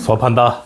수업한다.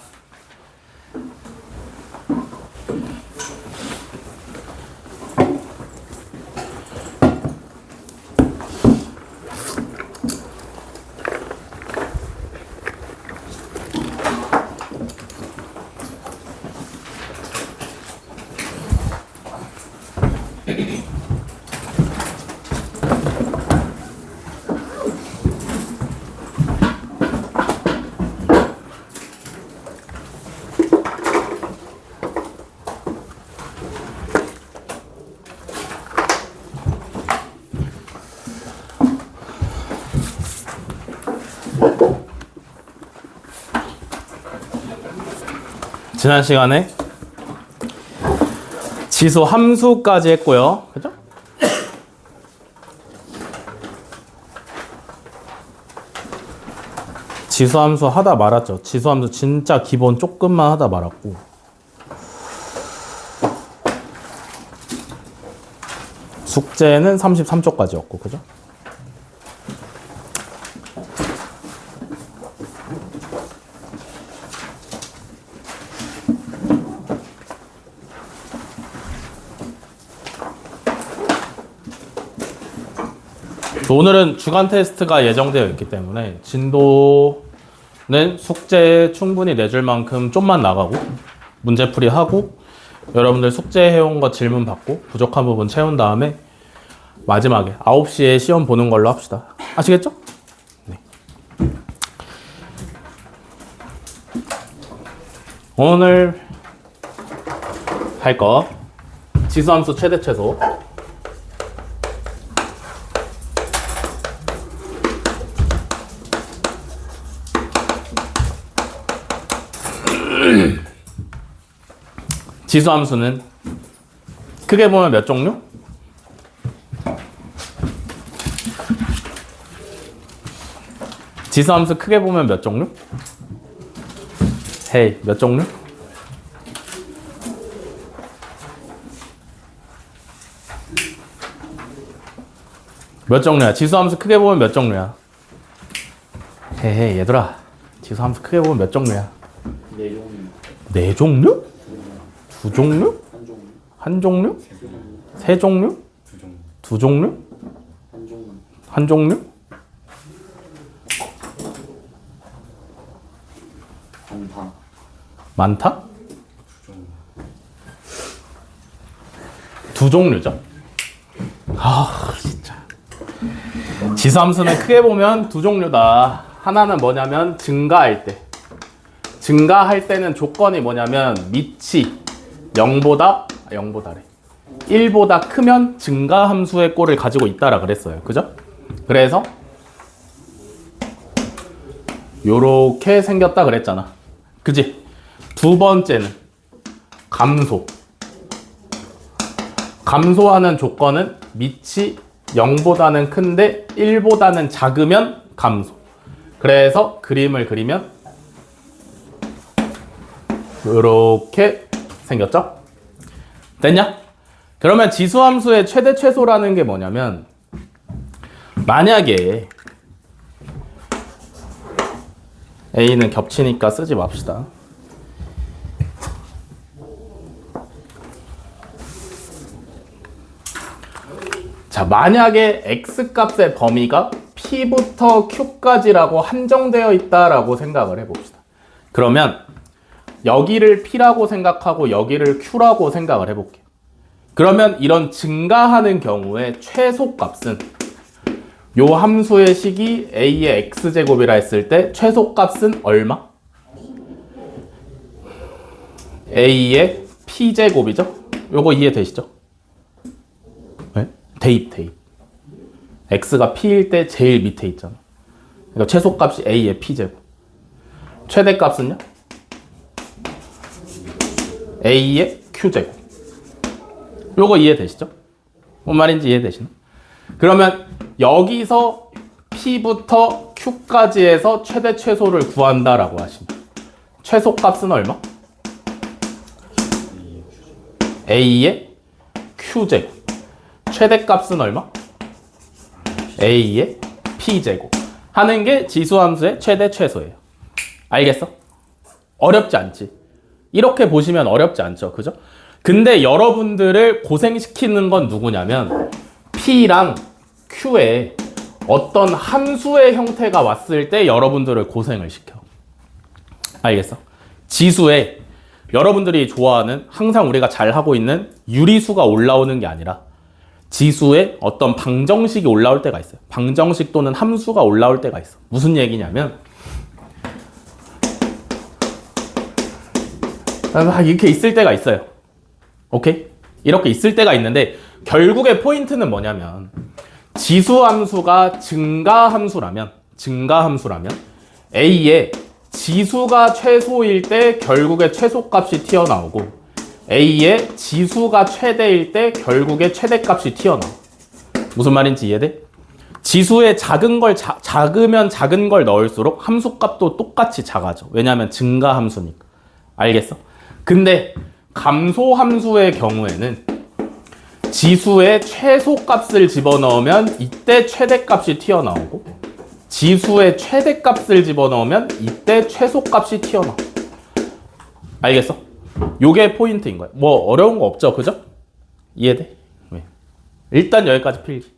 지난 시간에 지수 함수까지 했고요. 그죠? 지수 함수 하다 말았죠. 지수 함수 진짜 기본 조금만 하다 말았고. 숙제는 33쪽까지였고, 그죠? 오늘은 주간 테스트가 예정되어 있기 때문에 진도는 숙제 충분히 내줄 만큼 좀만 나가고 문제풀이 하고 여러분들 숙제해온 거 질문 받고 부족한 부분 채운 다음에 마지막에 9시에 시험 보는 걸로 합시다. 아시겠죠? 네. 오늘 할 거 지수함수 최대 최소. 지수함수는 크게 보면 몇 종류? 지수함수 크게 보면 몇 종류? 헤이, 몇 종류? 몇 종류야? 지수함수 크게 보면 몇 종류야? 헤이, 얘들아. 지수함수 크게 보면 몇 종류야? 네 종류. 네 종류? 두 종류? 한 종류. 한 종류? 세 종류? 두 종류. 두 종류? 한 종류. 한 종류? 많다. 많다? 두 종류. 두 종류죠. 아, 진짜. 지수함수는 크게 보면 두 종류다. 하나는 뭐냐면 증가할 때. 증가할 때는 조건이 뭐냐면 밑이 0보다래. 1보다 크면 증가함수의 꼴을 가지고 있다라 그랬어요. 그죠? 그래서 요렇게 생겼다 그랬잖아. 그지? 두 번째는 감소. 감소하는 조건은 밑이 0보다는 큰데 1보다는 작으면 감소. 그래서 그림을 그리면 이렇게 생겼죠? 됐냐? 그러면 지수함수의 최대 최소라는 게 뭐냐면 만약에 A는 겹치니까 쓰지 맙시다. 자, 만약에 X값의 범위가 P부터 Q까지라고 한정되어 있다라고 생각을 해봅시다. 그러면 여기를 P라고 생각하고 여기를 Q라고 생각을 해볼게요. 그러면 이런 증가하는 경우에 최소값은 요 함수의 식이 A의 X제곱이라 했을 때 최소값은 얼마? A의 P제곱이죠? 요거 이해되시죠? 네? 대입. X가 P일 때 제일 밑에 있잖아. 그러니까 최소값이 A의 P제곱. 최대값은요? A의 Q제곱. 요거 이해되시죠? 뭔 말인지 이해되시나? 그러면 여기서 P부터 Q까지 해서 최대 최소를 구한다라고 하시면 최소값은 얼마? A의 Q제곱. 최대값은 얼마? A의 P제곱. 하는 게 지수함수의 최대 최소예요. 알겠어? 어렵지 않지. 이렇게 보시면 어렵지 않죠. 그죠? 근데 여러분들을 고생시키는 건 누구냐면 P랑 Q에 어떤 함수의 형태가 왔을 때 여러분들을 고생을 시켜. 알겠어? 지수에 여러분들이 좋아하는 항상 우리가 잘 하고 있는 유리수가 올라오는 게 아니라 지수에 어떤 방정식이 올라올 때가 있어요. 방정식 또는 함수가 올라올 때가 있어. 무슨 얘기냐면 이렇게 있을 때가 있어요. 오케이? 이렇게 있을 때가 있는데 결국에 포인트는 뭐냐면 지수함수가 증가함수라면 A에 지수가 최소일 때 결국에 최소값이 튀어나오고 A의 지수가 최대일 때 결국에 최대값이 튀어나와. 무슨 말인지 이해돼? 지수에 작으면 작은 걸 넣을수록 함수값도 똑같이 작아져. 왜냐하면 증가함수니까. 알겠어? 근데 감소함수의 경우에는 지수에 최소값을 집어넣으면 이때 최대값이 튀어나오고 지수에 최대값을 집어넣으면 이때 최소값이 튀어나와. 알겠어? 요게 포인트인 거야. 뭐 어려운 거 없죠? 그죠? 이해돼? 네. 일단 여기까지 필기.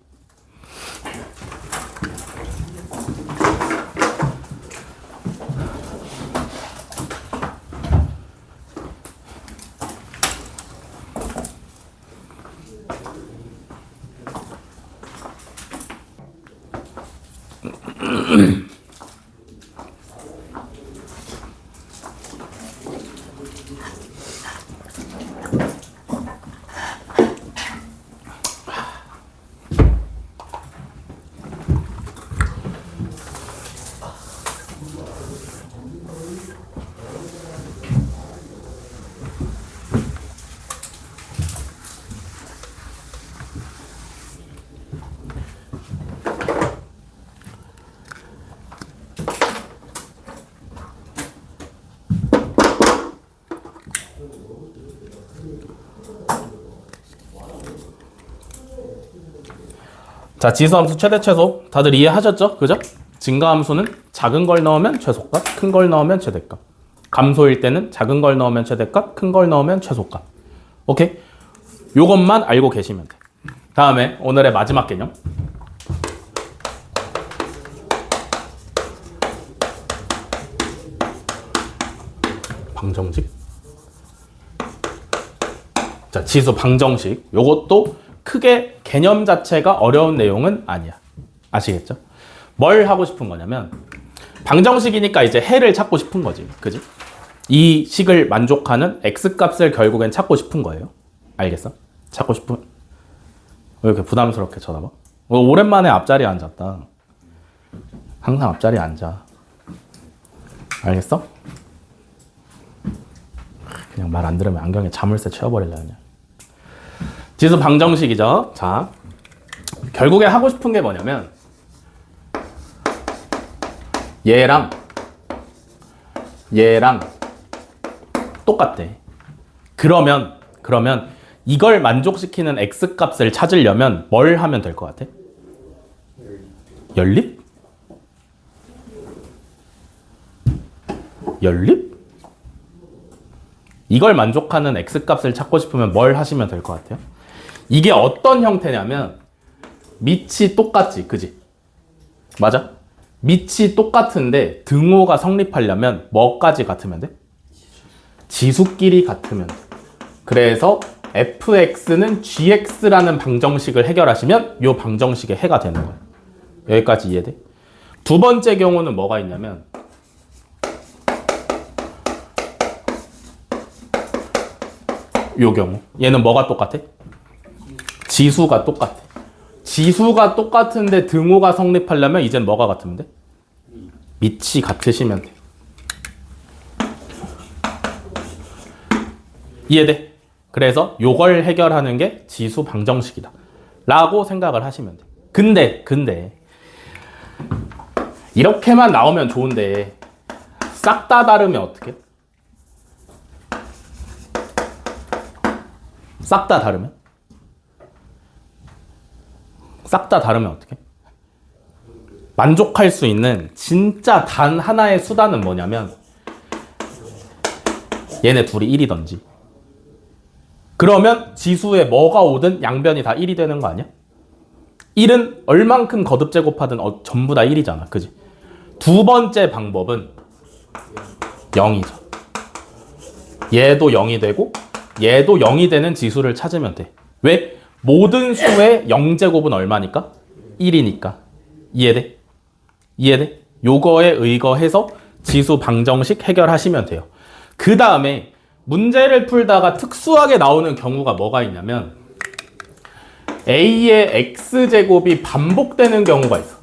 자, 지수함수 최대 최소 다들 이해하셨죠? 그죠? 증가함수는 작은 걸 넣으면 최소값, 큰 걸 넣으면 최대값. 감소일 때는 작은 걸 넣으면 최대값, 큰 걸 넣으면 최소값. 오케이? 요것만 알고 계시면 돼. 다음에 오늘의 마지막 개념. 방정식. 자, 지수 방정식. 요것도 크게 개념 자체가 어려운 내용은 아니야. 아시겠죠? 뭘 하고 싶은 거냐면 방정식이니까 이제 해를 찾고 싶은 거지. 그지? 이 식을 만족하는 x값을 결국엔 찾고 싶은 거예요. 알겠어? 찾고 싶은 왜 이렇게 부담스럽게 쳐다봐? 오랜만에 앞자리에 앉았다. 항상 앞자리에 앉아. 알겠어? 그냥 말 안 들으면 안경에 자물쇠 채워버릴래 그냥. 지수 방정식이죠. 자, 결국에 하고 싶은 게 뭐냐면 얘랑 똑같대. 그러면 이걸 만족시키는 x값을 찾으려면 뭘 하면 될 것 같아? 연립? 연립? 이걸 만족하는 x값을 찾고 싶으면 뭘 하시면 될 것 같아요? 이게 어떤 형태냐면 밑이 똑같지, 그지? 맞아? 밑이 똑같은데 등호가 성립하려면 뭐까지 같으면 돼? 지수끼리 같으면 돼. 그래서 fx는 gx라는 방정식을 해결하시면 이 방정식의 해가 되는 거야. 여기까지 이해돼? 두 번째 경우는 뭐가 있냐면 요 경우 얘는 뭐가 똑같아? 지수가 똑같아. 지수가 똑같은데 등호가 성립하려면 이젠 뭐가 같으면 돼? 밑이 같으시면 돼. 이해돼? 그래서 요걸 해결하는 게 지수 방정식이다 라고 생각을 하시면 돼. 근데 이렇게만 나오면 좋은데 싹 다 다르면 어떡해? 싹 다 다르면? 싹 다 다르면 어떡해? 만족할 수 있는 진짜 단 하나의 수단은 뭐냐면 얘네 둘이 1이던지. 그러면 지수에 뭐가 오든 양변이 다 1이 되는 거 아니야? 1은 얼만큼 거듭 제곱하든 전부 다 1이잖아. 그지? 두 번째 방법은 0이죠. 얘도 0이 되고 얘도 0이 되는 지수를 찾으면 돼. 왜? 모든 수의 0제곱은 얼마니까? 1이니까. 이해돼? 이해돼? 요거에 의거해서 지수 방정식 해결하시면 돼요. 그 다음에 문제를 풀다가 특수하게 나오는 경우가 뭐가 있냐면 a의 x제곱이 반복되는 경우가 있어.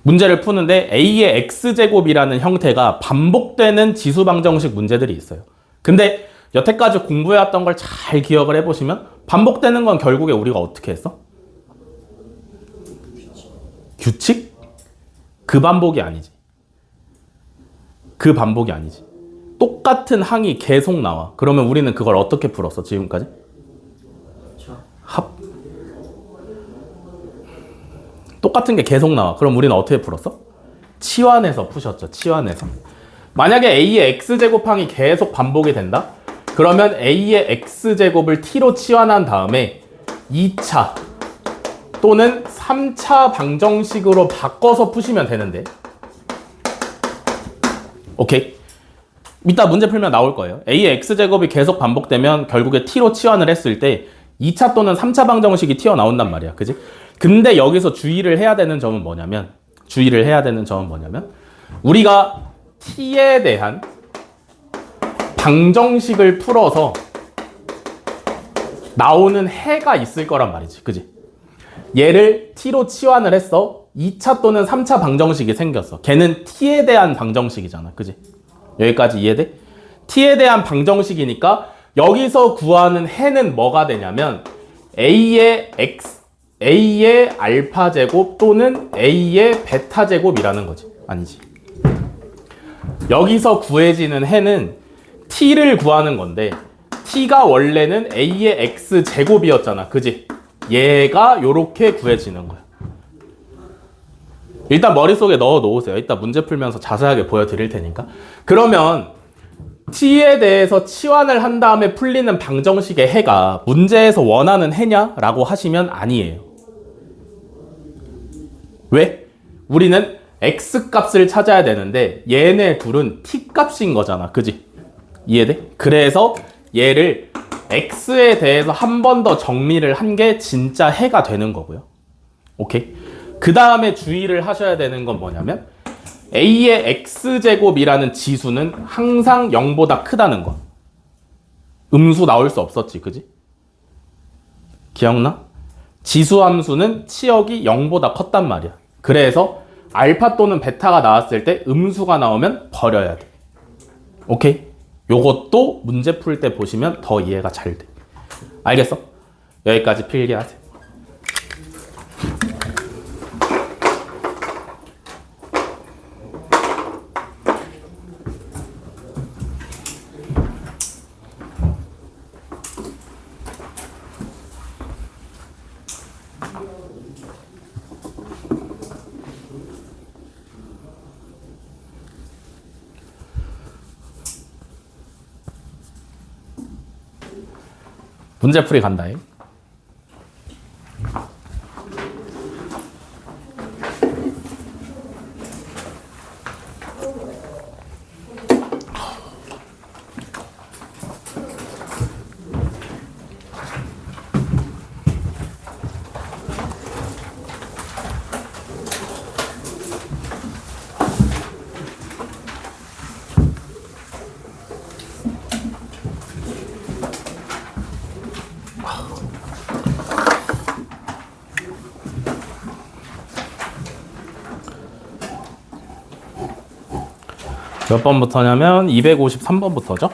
문제를 푸는데 a의 x제곱이라는 형태가 반복되는 지수 방정식 문제들이 있어요. 근데 여태까지 공부해왔던 걸 잘 기억을 해보시면 반복되는 건 결국에 우리가 어떻게 했어? 규칙? 그 반복이 아니지. 그 반복이 아니지. 똑같은 항이 계속 나와. 그러면 우리는 그걸 어떻게 풀었어, 지금까지? 합. 똑같은 게 계속 나와. 그럼 우리는 어떻게 풀었어? 치환해서 푸셨죠, 치환해서. 만약에 a의 x제곱항이 계속 반복이 된다? 그러면 a의 x제곱을 t로 치환한 다음에 2차 또는 3차 방정식으로 바꿔서 푸시면 되는데. 오케이? 이따 문제 풀면 나올 거예요. a의 x제곱이 계속 반복되면 결국에 t로 치환을 했을 때 2차 또는 3차 방정식이 튀어나온단 말이야. 그지? 근데 여기서 주의를 해야 되는 점은 뭐냐면 우리가 t에 대한 방정식을 풀어서 나오는 해가 있을 거란 말이지. 그지? 얘를 t로 치환을 했어. 2차 또는 3차 방정식이 생겼어. 걔는 t에 대한 방정식이잖아. 그지? 여기까지 이해돼? t에 대한 방정식이니까 여기서 구하는 해는 뭐가 되냐면 a의 알파 제곱 또는 a의 베타 제곱이라는 거지. 아니지. 여기서 구해지는 해는 t를 구하는 건데 t가 원래는 a의 x 제곱이었잖아. 그지? 얘가 요렇게 구해지는 거야. 일단 머릿속에 넣어 놓으세요. 이따 문제 풀면서 자세하게 보여드릴 테니까. 그러면 t에 대해서 치환을 한 다음에 풀리는 방정식의 해가 문제에서 원하는 해냐라고 하시면 아니에요. 왜? 우리는 x 값을 찾아야 되는데 얘네 둘은 t 값인 거잖아. 그지? 이해돼? 그래서 얘를 x에 대해서 한 번 더 정리를 한 게 진짜 해가 되는 거고요. 오케이? 그 다음에 주의를 하셔야 되는 건 뭐냐면 a의 x제곱이라는 지수는 항상 0보다 크다는 거. 음수 나올 수 없었지. 그지? 기억나? 지수함수는 치역이 0보다 컸단 말이야. 그래서 알파 또는 베타가 나왔을 때 음수가 나오면 버려야 돼. 오케이? 요것도 문제 풀 때 보시면 더 이해가 잘 돼. 알겠어? 여기까지 필기하세요. 문제풀이 간다잉. 몇 번부터냐면 253번부터죠.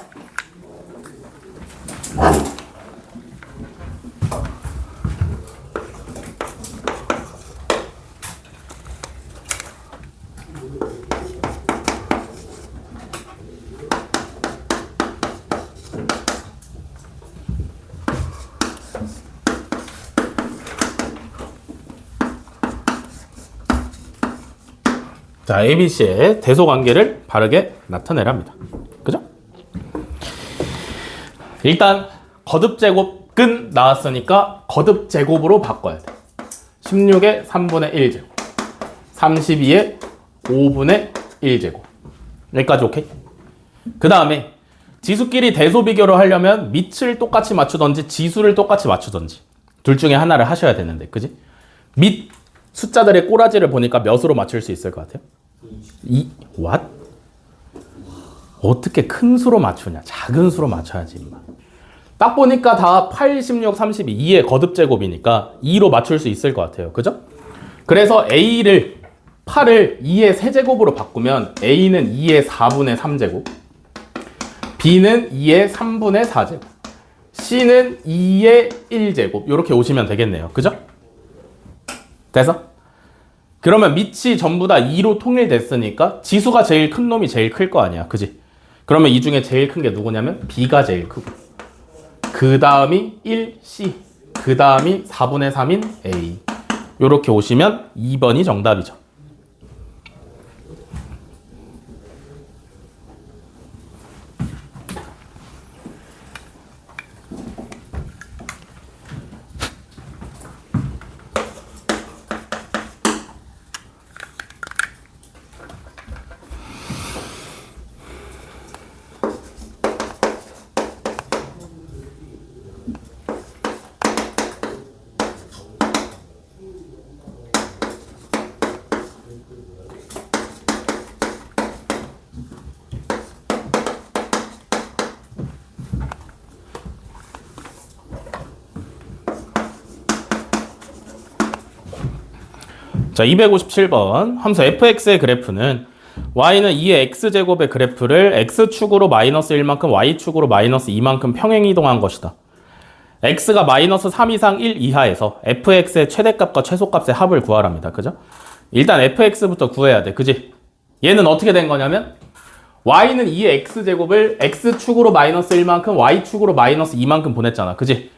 자, ABC의 대소관계를 바르게 나타내랍니다. 그죠? 일단 거듭제곱근 나왔으니까 거듭제곱으로 바꿔야 돼. 16의 3분의 1제곱, 32의 5분의 1제곱. 여기까지 오케이? 그 다음에 지수끼리 대소 비교를 하려면 밑을 똑같이 맞추던지 지수를 똑같이 맞추던지 둘 중에 하나를 하셔야 되는데, 그지? 밑 숫자들의 꼬라지를 보니까 몇으로 맞출 수 있을 것 같아요? what? 어떻게 큰 수로 맞추냐? 작은 수로 맞춰야지 임마. 딱 보니까 다 8, 16, 32, 2의 거듭제곱이니까 2로 맞출 수 있을 것 같아요. 그죠? 그래서 A를 8을 2의 세제곱으로 바꾸면 A는 2의 4분의 3제곱, B는 2의 3분의 4제곱, C는 2의 1제곱. 이렇게 오시면 되겠네요. 그죠? 돼서? 그러면 밑이 전부 다 2로 통일됐으니까 지수가 제일 큰 놈이 제일 클 거 아니야. 그지? 그러면 이 중에 제일 큰 게 누구냐면 B가 제일 크고, 그 다음이 1, C, 그 다음이 4분의 3인 A. 이렇게 오시면 2번이 정답이죠. 자, 257번 함수 fx의 그래프는 y는 2의 x제곱의 그래프를 x축으로 마이너스 1만큼 y축으로 마이너스 2만큼 평행이동한 것이다. x가 마이너스 3 이상 1 이하에서 fx의 최대값과 최소값의 합을 구하랍니다. 그죠? 일단 fx부터 구해야 돼. 그지? 얘는 어떻게 된 거냐면 y는 2의 x제곱을 x축으로 마이너스 1만큼 y축으로 마이너스 2만큼 보냈잖아. 그지?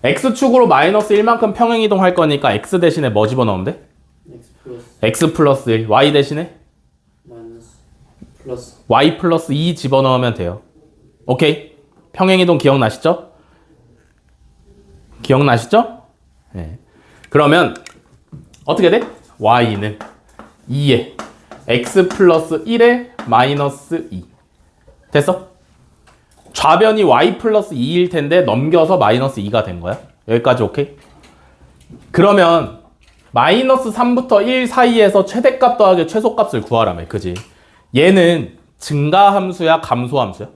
x축으로 마이너스 1만큼 평행이동할 거니까 x 대신에 뭐 집어넣으면 돼? x 플러스 1, y 대신에 y 플러스 2 집어넣으면 돼요. 오케이? 평행이동 기억나시죠? 기억나시죠? 네. 그러면 어떻게 돼? y는 2에 x 플러스 1에 마이너스 2. 됐어? 좌변이 y 플러스 2일 텐데 넘겨서 마이너스 2가 된 거야. 여기까지 오케이? 그러면 마이너스 3부터 1 사이에서 최대값 더하기 최소값을 구하라며. 그지? 얘는 증가함수야 감소함수야?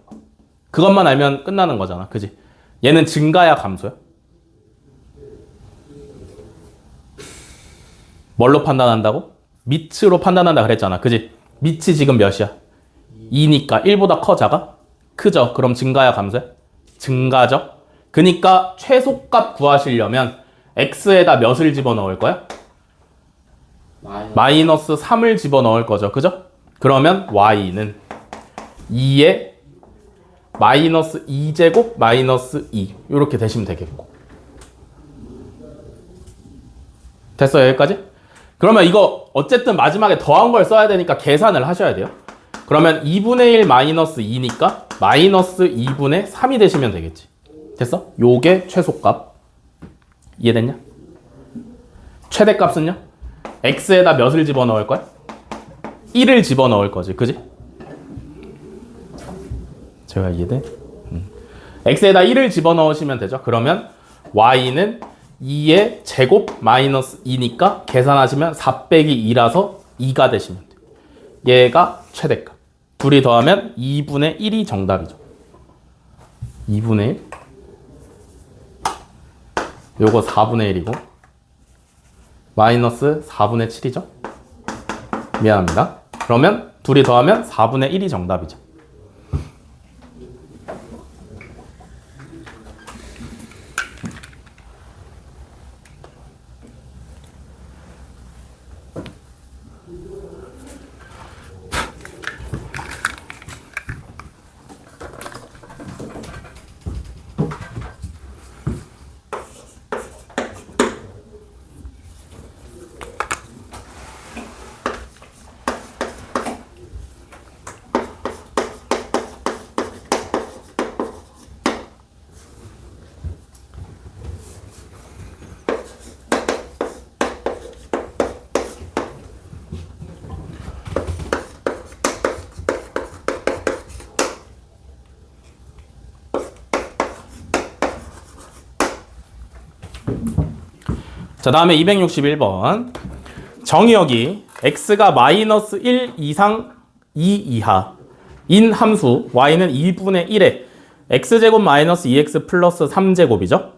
그것만 알면 끝나는 거잖아. 그지? 얘는 증가야 감소야? 뭘로 판단한다고? 밑으로 판단한다 그랬잖아. 그지? 밑이 지금 몇이야? 2니까 1보다 커 작아? 크죠? 그럼 증가야 감소야? 증가죠? 그니까 최소값 구하시려면 x에다 몇을 집어넣을 거야? 마이너스 3을 집어넣을 거죠. 그죠? 그러면 y는 2에 마이너스 2제곱 마이너스 2 이렇게 되시면 되겠고. 됐어요? 여기까지? 그러면 이거 어쨌든 마지막에 더한 걸 써야 되니까 계산을 하셔야 돼요. 그러면 2분의 1 마이너스 2니까 마이너스 2분의 3이 되시면 되겠지. 됐어? 요게 최소값. 이해됐냐? 최대값은요? x에다 몇을 집어넣을 거야? 1을 집어넣을 거지. 그지? 제가 이해돼? x에다 1을 집어넣으시면 되죠. 그러면 y는 2의 제곱 마이너스 2니까 계산하시면 4 빼기 2라서 2가 되시면 돼요. 얘가 최대값. 둘이 더하면 2분의 1이 정답이죠. 2분의 1. 요거 4분의 1이고 마이너스 4분의 7이죠. 미안합니다. 그러면 둘이 더하면 4분의 1이 정답이죠. 자, 다음에 261번. 정의역이 x가 마이너스 1 이상 2 이하인 함수 y는 2분의 1에 x제곱 마이너스 2x 플러스 3제곱이죠.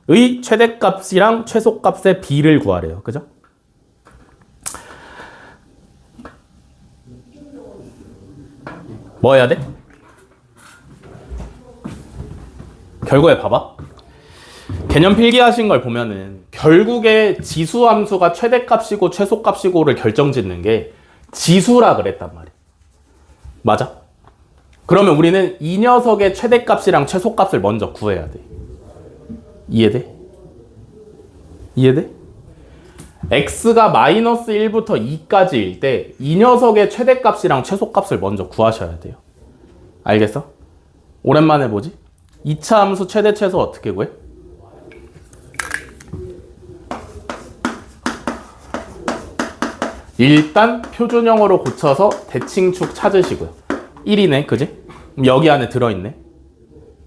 의 최대값이랑 최소값의 비를 구하래요. 그죠? 뭐 해야 돼? 결국에 봐봐. 개념 필기하신 걸 보면은 결국에 지수함수가 최대값이고 최소값이고를 결정짓는 게 지수라 그랬단 말이야. 맞아? 그러면 우리는 이 녀석의 최대값이랑 최소값을 먼저 구해야 돼. 이해돼? 이해돼? x가 마이너스 1부터 2까지일 때 이 녀석의 최대값이랑 최소값을 먼저 구하셔야 돼요. 알겠어? 오랜만에 보지? 2차 함수 최대 최소 어떻게 구해? 일단 표준형으로 고쳐서 대칭축 찾으시고요. 1이네, 그지? 그럼 여기 안에 들어있네.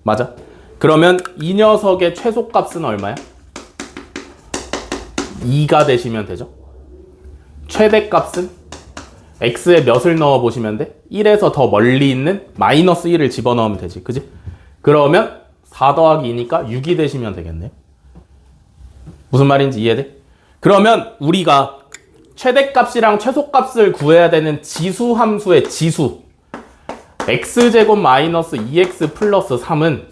맞아? 그러면 이 녀석의 최소값은 얼마야? 2가 되시면 되죠. 최대값은 x에 몇을 넣어보시면 돼? 1에서 더 멀리 있는 마이너스 1을 집어넣으면 되지. 그지? 그러면 4 더하기 2니까 6이 되시면 되겠네요. 무슨 말인지 이해돼? 그러면 우리가 최대값이랑 최소값을 구해야 되는 지수 함수의 지수 x제곱 마이너스 2x 플러스 3은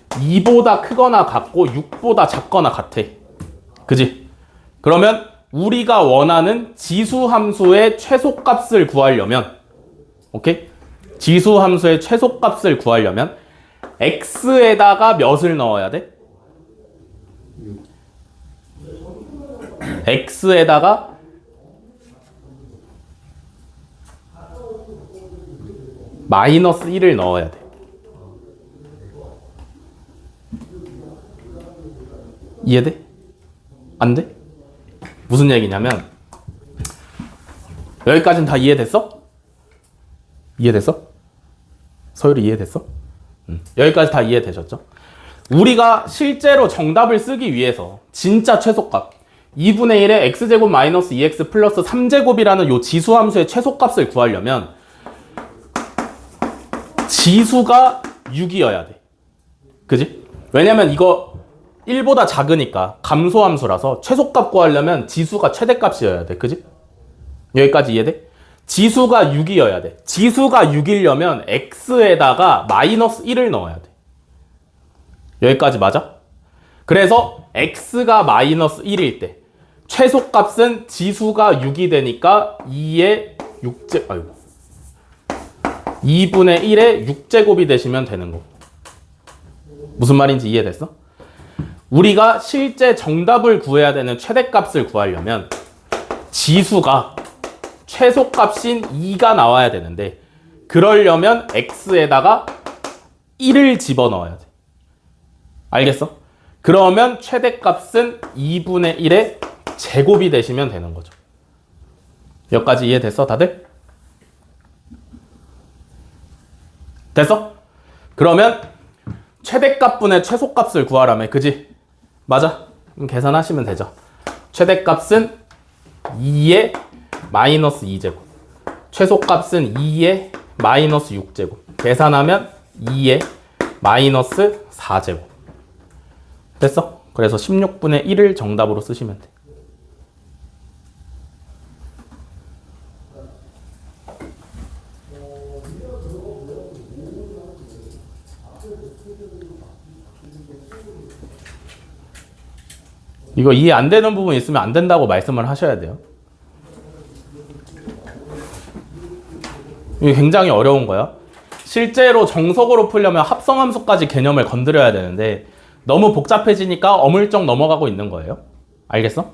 2보다 크거나 같고 6보다 작거나 같아. 그지? 그러면 우리가 원하는 지수 함수의 최소값을 구하려면 오케이? 지수 함수의 최소값을 구하려면 x에다가 몇을 넣어야 돼? x에다가 마이너스 1을 넣어야 돼. 이해돼? 안 돼? 무슨 얘기냐면 여기까지는 다 이해됐어? 이해됐어? 서율이 이해됐어? 여기까지 다 이해되셨죠? 우리가 실제로 정답을 쓰기 위해서 진짜 최소값 2분의 1에 x제곱 마이너스 2x 플러스 3제곱이라는 요 지수함수의 최소값을 구하려면 지수가 6이어야 돼. 그지? 왜냐면 이거 1보다 작으니까 감소함수라서 최소값 구하려면 지수가 최대값이어야 돼. 그지? 여기까지 이해돼? 지수가 6이어야 돼. 지수가 6이려면 x에다가 마이너스 1을 넣어야 돼. 여기까지 맞아? 그래서 x가 마이너스 1일 때 최소값은 지수가 6이 되니까 2의 6제, 아이고. 2분의 1의 6제곱이 되시면 되는 거. 무슨 말인지 이해됐어? 우리가 실제 정답을 구해야 되는 최대값을 구하려면 지수가 최소값인 2가 나와야 되는데 그러려면 x에다가 1을 집어넣어야 돼. 알겠어? 그러면 최대값은 2분의 1의 제곱이 되시면 되는 거죠. 여기까지 이해됐어 다들? 됐어? 그러면 최대값분의 최소값을 구하라며. 그지? 맞아? 그럼 계산하시면 되죠. 최대값은 2의 마이너스 2제곱 최소값은 2의 마이너스 6제곱 계산하면 2의 마이너스 4제곱 됐어? 그래서 16분의 1을 정답으로 쓰시면 돼. 이거 이해 안 되는 부분 있으면 안 된다고 말씀을 하셔야 돼요. 이게 굉장히 어려운 거야. 실제로 정석으로 풀려면 합성함수까지 개념을 건드려야 되는데 너무 복잡해지니까 어물쩍 넘어가고 있는 거예요. 알겠어?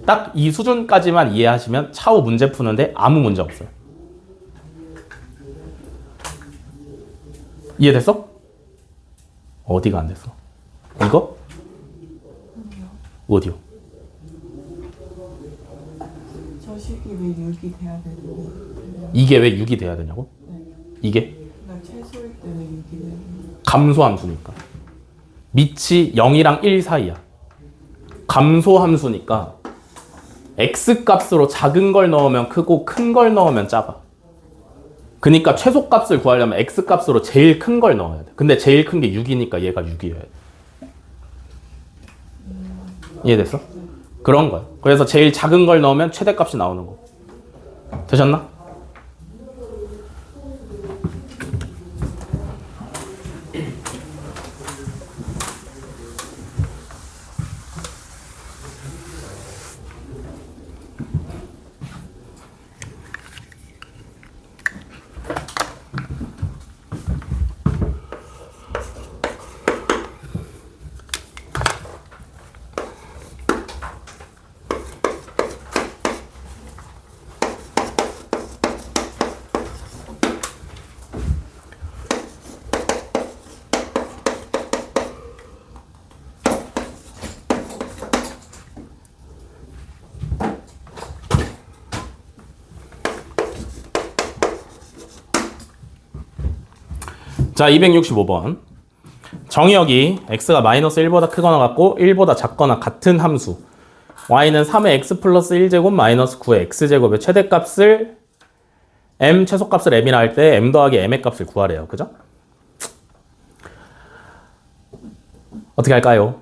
딱 이 수준까지만 이해하시면 차후 문제 푸는데 아무 문제 없어요. 이해됐어? 어디가 안 됐어? 이거? 어디요? 저 식이 왜 6이 돼야 되는데? 이게 왜 6이 돼야 되냐고? 네. 이게? 나 최소일 때 왜 6이 되는 감소함수니까. 밑이 0이랑 1 사이야. 감소함수니까 x값으로 작은 걸 넣으면 크고 큰 걸 넣으면 작아. 그러니까 최소값을 구하려면 x값으로 제일 큰 걸 넣어야 돼. 근데 제일 큰 게 6이니까 얘가 6이어야 돼. 이해됐어? 그런 거야. 그래서 제일 작은 걸 넣으면 최대값이 나오는 거. 되셨나? 자, 265번. 정의역이 x가 마이너스 1보다 크거나 같고 1보다 작거나 같은 함수 y는 3의 x 플러스 1제곱 마이너스 9의 x제곱의 최대값을 m, 최소값을 m이라 할 때 m 더하기 m의 값을 구하래요. 그죠? 어떻게 할까요?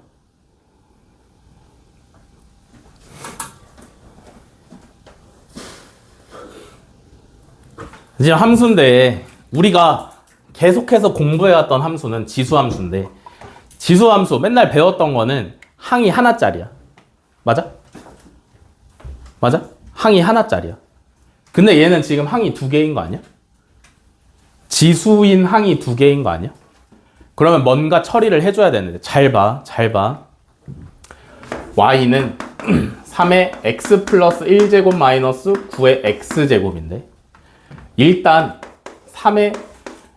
지금 함수인데 우리가 계속해서 공부해왔던 함수는 지수함수인데 지수함수 맨날 배웠던 거는 항이 하나짜리야. 맞아? 맞아? 항이 하나짜리야. 근데 얘는 지금 항이 두 개인 거 아니야? 지수인 항이 두 개인 거 아니야? 그러면 뭔가 처리를 해줘야 되는데 잘 봐. 잘 봐. y는 3의 x 플러스 1제곱 마이너스 9의 x제곱인데 일단 3의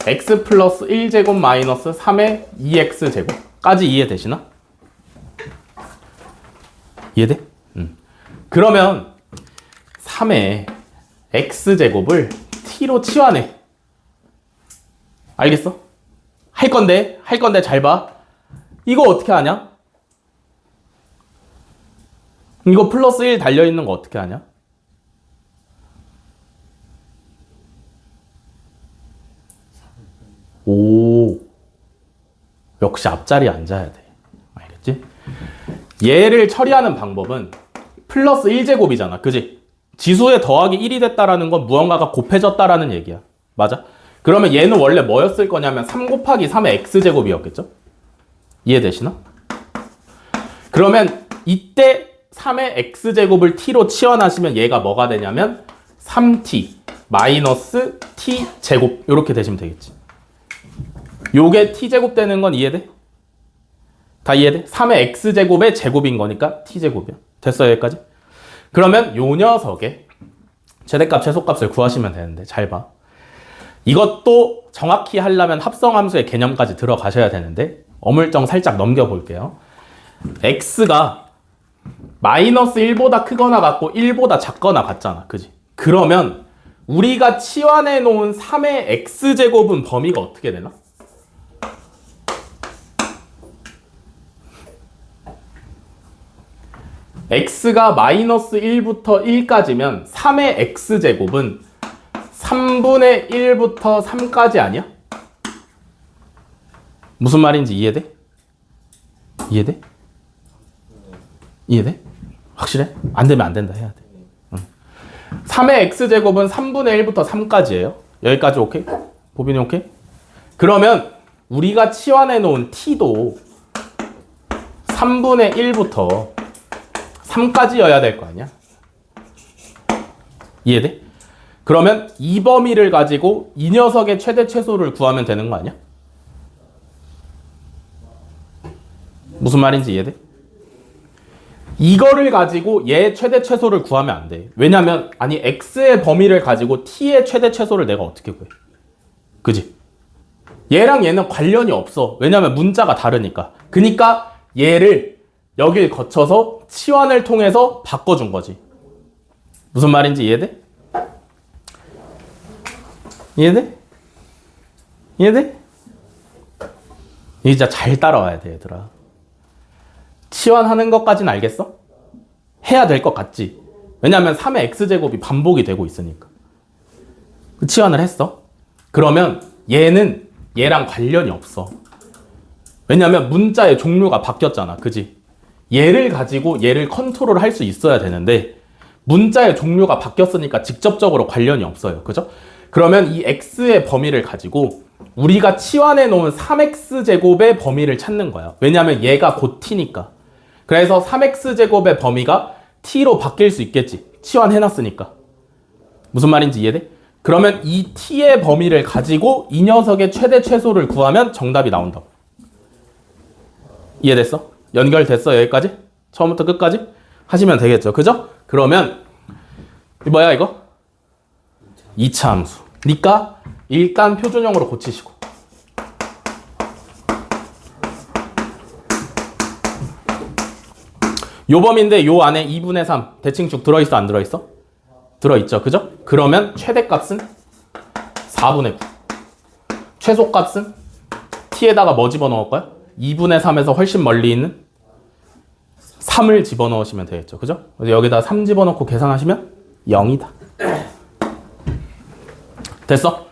x 플러스 1제곱 마이너스 3의 2x제곱까지 이해되시나? 이해돼? 그러면 3의 x제곱을 t로 치환해. 알겠어? 할 건데 잘 봐. 이거 어떻게 하냐? 이거 플러스 1 달려있는 거 어떻게 하냐? 오, 역시 앞자리에 앉아야 돼. 알겠지? 얘를 처리하는 방법은 플러스 1제곱이잖아. 그지? 지수에 더하기 1이 됐다라는 건 무언가가 곱해졌다라는 얘기야. 맞아? 그러면 얘는 원래 뭐였을 거냐면 3 곱하기 3의 x제곱이었겠죠? 이해되시나? 그러면 이때 3의 x제곱을 t로 치환하시면 얘가 뭐가 되냐면 3t 마이너스 t제곱 이렇게 되시면 되겠지. 요게 t제곱 되는 건 이해돼? 다 이해돼? 3의 x제곱의 제곱인 거니까 t제곱이야. 됐어요 여기까지? 그러면 요 녀석의 최대값 최소값을 구하시면 되는데 잘 봐. 이것도 정확히 하려면 합성함수의 개념까지 들어가셔야 되는데 어물정 살짝 넘겨볼게요. x가 마이너스 1보다 크거나 같고 1보다 작거나 같잖아. 그지? 그러면 우리가 치환해 놓은 3의 x제곱은 범위가 어떻게 되나? x가 마이너스 1부터 1까지면 3의 x제곱은 3분의 1부터 3까지 아니야? 무슨 말인지 이해돼? 이해돼? 이해돼? 확실해? 안 되면 안 된다 해야 돼. 3의 x제곱은 3분의 1부터 3까지예요. 여기까지 오케이? 보빈이 오케이? 그러면 우리가 치환해 놓은 t도 3분의 1부터 3까지여야 될 거 아니야? 이해돼? 그러면 이 범위를 가지고 이 녀석의 최대 최소를 구하면 되는 거 아니야? 무슨 말인지 이해돼? 이거를 가지고 얘 최대 최소를 구하면 안 돼. 왜냐면 아니 x의 범위를 가지고 t의 최대 최소를 내가 어떻게 구해? 그지? 얘랑 얘는 관련이 없어. 왜냐면 문자가 다르니까. 그니까 얘를 여길 거쳐서 치환을 통해서 바꿔준 거지. 무슨 말인지 이해돼? 이해돼? 이해돼? 이거 진짜 잘 따라와야 돼, 얘들아. 치환하는 것까지는 알겠어? 해야 될 것 같지? 왜냐면 3의 x제곱이 반복이 되고 있으니까. 치환을 했어? 그러면 얘는 얘랑 관련이 없어. 왜냐면 문자의 종류가 바뀌었잖아. 그지? 얘를 가지고 얘를 컨트롤 할 수 있어야 되는데 문자의 종류가 바뀌었으니까 직접적으로 관련이 없어요. 그죠? 그러면 이 x의 범위를 가지고 우리가 치환해 놓은 3x제곱의 범위를 찾는 거야. 왜냐면 얘가 곧 t니까. 그래서 3x제곱의 범위가 t로 바뀔 수 있겠지. 치환해 놨으니까. 무슨 말인지 이해돼? 그러면 이 t의 범위를 가지고 이 녀석의 최대 최소를 구하면 정답이 나온다고. 이해됐어? 연결됐어? 여기까지? 처음부터 끝까지? 하시면 되겠죠. 그죠? 그러면 뭐야 이거? 2차 함수. 그러니까 일단 표준형으로 고치시고. 요 범위인데 요 안에 2분의 3 대칭축 들어있어 안 들어있어? 들어있죠. 그죠? 그러면 최대값은 4분의 9. 최소값은 t에다가 뭐 집어넣을 거야? 2분의 3에서 훨씬 멀리 있는 3을 집어넣으시면 되겠죠. 그죠? 그래서 여기다 3 집어넣고 계산하시면 0이다. 됐어?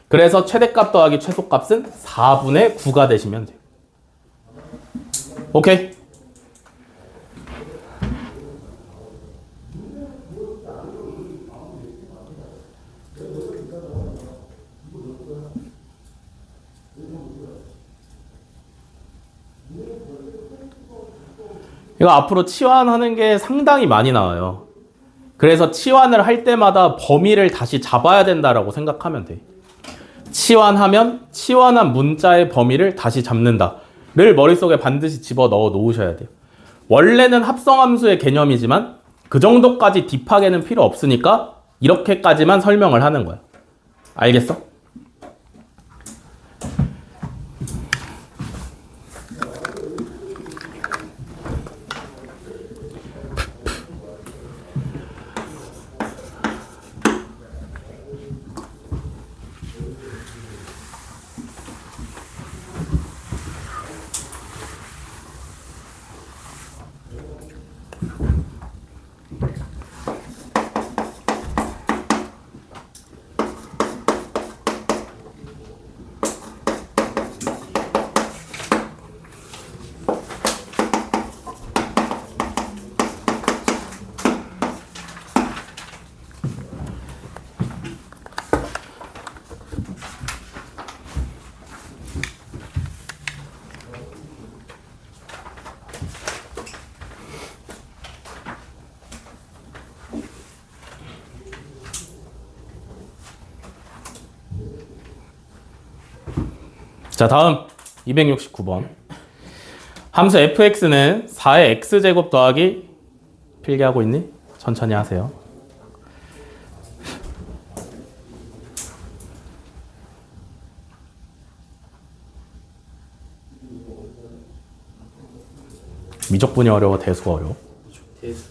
그래서 최대값 더하기 최소값은 4분의 9가 되시면 돼요. 오케이? 이거 앞으로 치환하는 게 상당히 많이 나와요. 그래서 치환을 할 때마다 범위를 다시 잡아야 된다라고 생각하면 돼. 치환하면 치환한 문자의 범위를 다시 잡는다를 머릿속에 반드시 집어넣어 놓으셔야 돼요. 원래는 합성함수의 개념이지만 그 정도까지 딥하게는 필요 없으니까 이렇게까지만 설명을 하는 거야. 알겠어? 자, 다음 269번. 함수 fx는 4의 x제곱 더하기 필기하고 있니? 천천히 하세요. 미적분이 어려워, 대수가 어려워? 대수.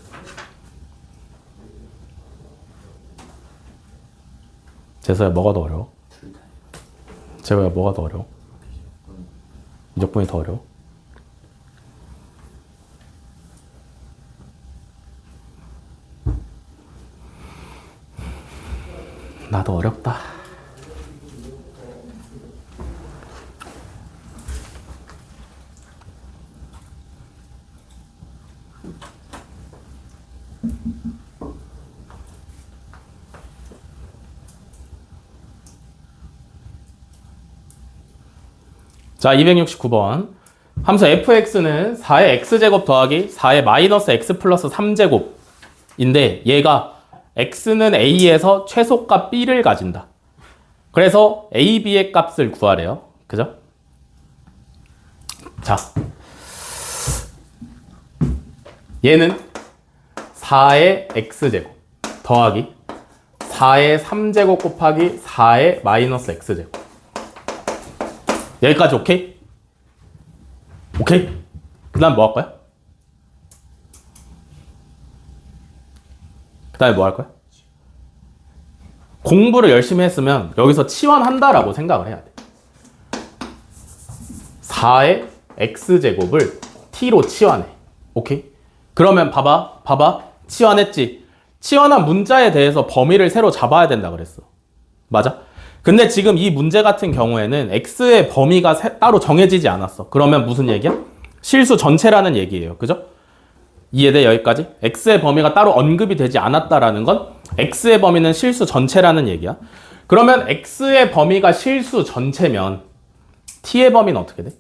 재서야 뭐가 더 어려워? 둘 다. 재호야 뭐가 더 어려워? 미적분이 더 어려워? 나도 어렵다. 자, 269번. 함수 fx는 4의 x제곱 더하기 4의 마이너스 x 플러스 3제곱인데 얘가 x는 a에서 최소값 b를 가진다. 그래서 a, b의 값을 구하래요. 그죠? 자, 얘는 4의 x제곱 더하기 4의 3제곱 곱하기 4의 마이너스 x제곱. 여기까지 오케이? 오케이? 그 다음 뭐 할 거야? 그 다음에 뭐 할 거야? 공부를 열심히 했으면 여기서 치환한다라고 생각을 해야 돼. 4의 x제곱을 t로 치환해. 오케이? 그러면 봐봐. 치환했지? 치환한 문자에 대해서 범위를 새로 잡아야 된다 그랬어. 맞아? 근데 지금 이 문제 같은 경우에는 x의 범위가 따로 정해지지 않았어. 그러면 무슨 얘기야? 실수 전체라는 얘기예요. 그죠? 이해돼? 여기까지? x의 범위가 따로 언급이 되지 않았다라는 건 x의 범위는 실수 전체라는 얘기야. 그러면 x의 범위가 실수 전체면 t의 범위는 어떻게 돼?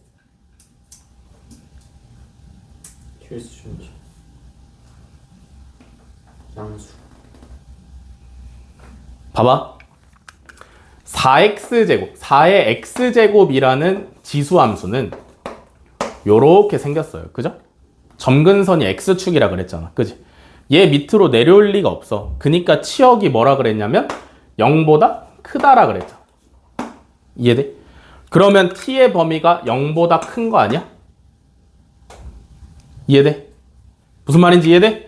실수 준지. 양수. 봐봐. 4x제곱, 4의 x제곱이라는 지수함수는 요렇게 생겼어요. 그죠? 점근선이 x축이라 그랬잖아. 그지? 얘 밑으로 내려올 리가 없어. 그니까 치역이 뭐라 그랬냐면 0보다 크다라 그랬잖아. 이해돼? 그러면 t의 범위가 0보다 큰 거 아니야? 이해돼? 무슨 말인지 이해돼?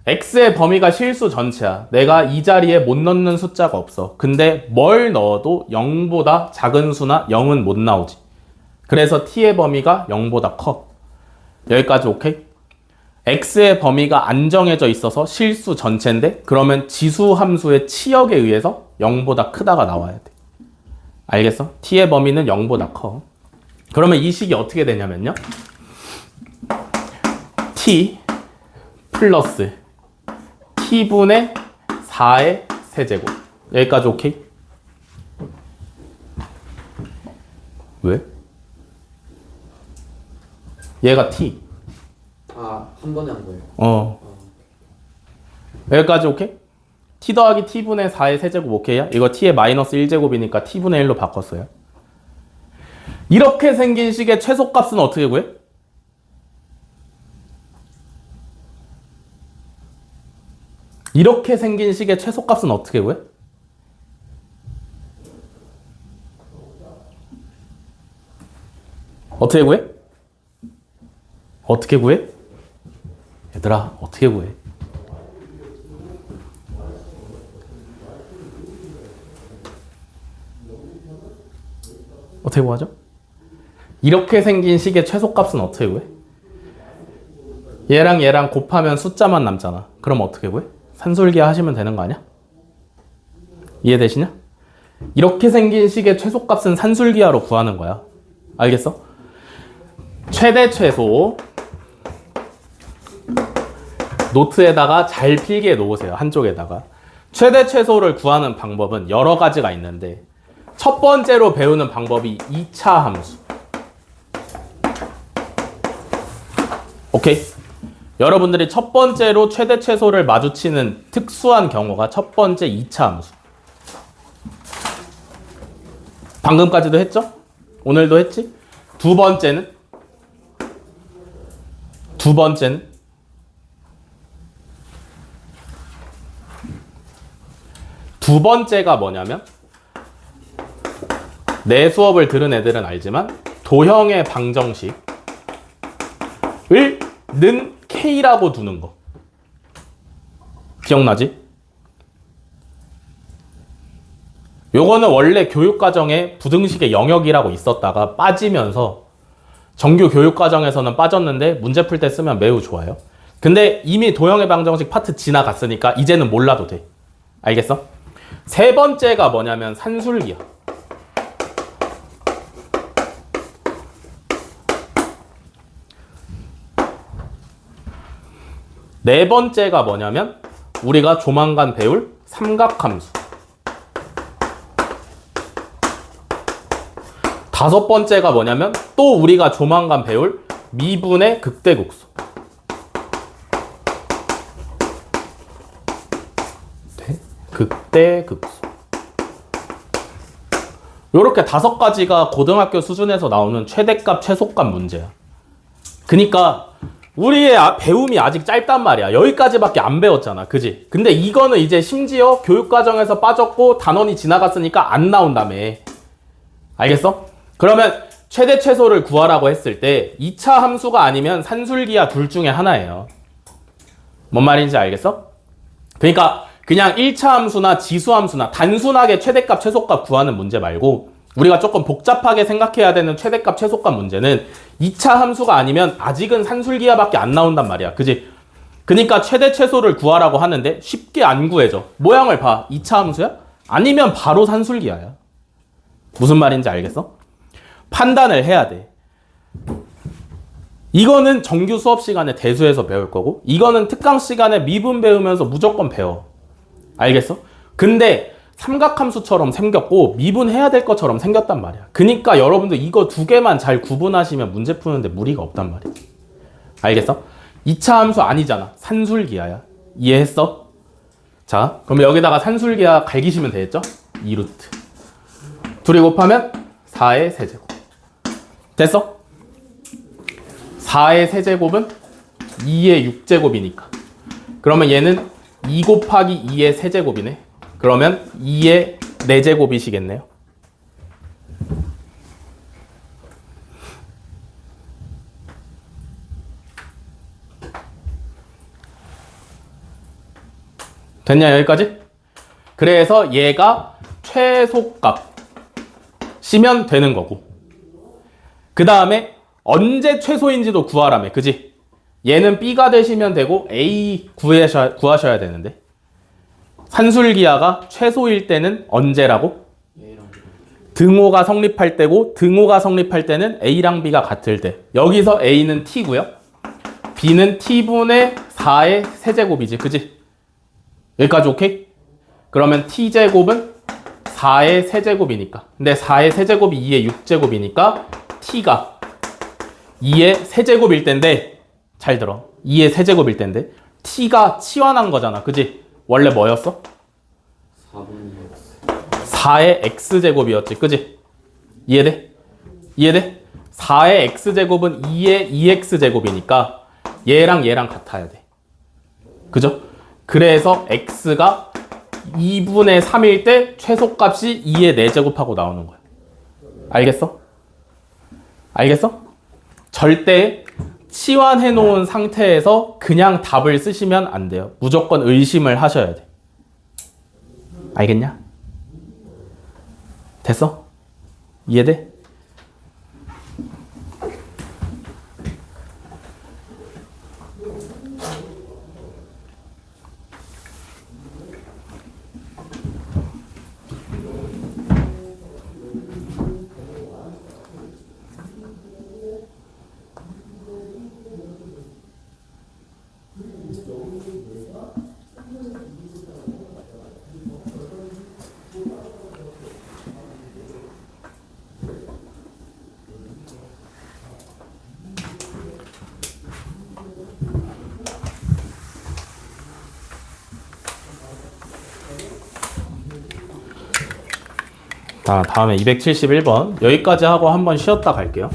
x의 범위가 실수 전체야. 내가 이 자리에 못 넣는 숫자가 없어. 근데 뭘 넣어도 0보다 작은 수나 0은 못 나오지. 그래서 t의 범위가 0보다 커. 여기까지 오케이? x의 범위가 안 정해져 있어서 실수 전체인데 그러면 지수 함수의 치역에 의해서 0보다 크다가 나와야 돼. 알겠어? t의 범위는 0보다 커. 그러면 이 식이 어떻게 되냐면요. t 플러스 t분의 4의 세제곱. 여기까지 오케이? 왜? 얘가 t. 아, 한 번에 한 거예요. 여기까지 오케이? t 더하기 t분의 4의 세제곱 오케이야? 이거 t의 마이너스 1제곱이니까 t분의 1로 바꿨어요. 이렇게 생긴 식의 최소값은 어떻게 구해? 이렇게 생긴 식의 최소값은 어떻게 구해? 어떻게 구해? 어떻게 구해? 얘들아, 어떻게 구해? 어떻게 구하죠? 이렇게 생긴 식의 최소값은 어떻게 구해? 얘랑 곱하면 숫자만 남잖아. 그럼 어떻게 구해? 산술기하 하시면 되는 거 아니야? 이해되시냐? 이렇게 생긴 식의 최소값은 산술기하로 구하는 거야. 알겠어? 최대 최소 노트에다가 잘 필기해 놓으세요. 한쪽에다가. 최대 최소를 구하는 방법은 여러 가지가 있는데 첫 번째로 배우는 방법이 2차 함수. 오케이? 여러분들이 첫 번째로 최대 최소를 마주치는 특수한 경우가 첫 번째 2차 함수. 방금까지도 했죠? 오늘도 했지? 두 번째는 두 번째가 뭐냐면 내 수업을 들은 애들은 알지만 도형의 방정식을 는 K라고 두는 거. 기억나지? 요거는 원래 교육과정에 부등식의 영역이라고 있었다가 빠지면서 정규 교육과정에서는 빠졌는데 문제 풀 때 쓰면 매우 좋아요. 근데 이미 도형의 방정식 파트 지나갔으니까 이제는 몰라도 돼. 알겠어? 세 번째가 뭐냐면 산술기야. 네 번째가 뭐냐면 우리가 조만간 배울 삼각함수. 다섯 번째가 뭐냐면 또 우리가 조만간 배울 미분의 극대국수. 극대극수. 요렇게 다섯 가지가 고등학교 수준에서 나오는 최대값, 최소값 문제야. 그니까 우리의 배움이 아직 짧단 말이야. 여기까지밖에 안 배웠잖아. 그지? 근데 이거는 이제 심지어 교육과정에서 빠졌고 단원이 지나갔으니까 안 나온다며. 알겠어? 그러면 최대 최소를 구하라고 했을 때 2차 함수가 아니면 산술기하 둘 중에 하나예요. 뭔 말인지 알겠어? 그러니까 그냥 1차 함수나 지수 함수나 단순하게 최대값 최소값 구하는 문제 말고 우리가 조금 복잡하게 생각해야 되는 최대값 최소값 문제는 2차 함수가 아니면 아직은 산술기하밖에 안 나온단 말이야. 그지? 그러니까 최대 최소를 구하라고 하는데 쉽게 안 구해져. 모양을 봐. 2차 함수야? 아니면 바로 산술기하야. 무슨 말인지 알겠어? 판단을 해야 돼. 이거는 정규 수업 시간에 대수해서 배울 거고 이거는 특강 시간에 미분 배우면서 무조건 배워. 알겠어? 근데 삼각함수처럼 생겼고 미분해야 될 것처럼 생겼단 말이야. 그러니까 여러분들 이거 두 개만 잘 구분하시면 문제 푸는데 무리가 없단 말이야. 알겠어? 2차 함수 아니잖아. 산술기하야. 이해했어? 자, 그럼 여기다가 산술기하 갈기시면 되겠죠? 2루트. 둘이 곱하면 4의 세제곱. 됐어? 4의 세제곱은 2의 6제곱이니까. 그러면 얘는 2 곱하기 2의 세제곱이네. 그러면 2의 4제곱이시겠네요. 됐냐 여기까지? 그래서 얘가 최소값이면 되는 거고 그 다음에 언제 최소인지도 구하라며. 그지? 얘는 B가 되시면 되고 A 구하셔야 되는데 산술기하가 최소일 때는 언제라고? A랑 B. 등호가 성립할 때고 등호가 성립할 때는 A랑 B가 같을 때. 여기서 A는 T고요. B는 T분의 4의 세제곱이지. 그지? 여기까지 오케이? 그러면 T제곱은 4의 세제곱이니까. 근데 4의 세제곱이 2의 6제곱이니까 T가 2의 세제곱일 텐데 잘 들어. 2의 세제곱일 텐데 T가 치환한 거잖아. 그지? 원래 뭐였어? 4분의 X. 4의 X제곱이었지. 그지? 이해돼? 이해돼? 4의 X제곱은 2의 2X제곱이니까 얘랑 얘랑 같아야 돼. 그죠? 그래서 X가 2분의 3일 때 최소값이 2의 4제곱하고 나오는 거야. 알겠어? 알겠어? 절대 치환해 놓은 상태에서 그냥 답을 쓰시면 안 돼요. 무조건 의심을 하셔야 돼. 알겠냐? 됐어? 이해돼? 자, 다음에 271번 여기까지 하고 한번 쉬었다 갈게요.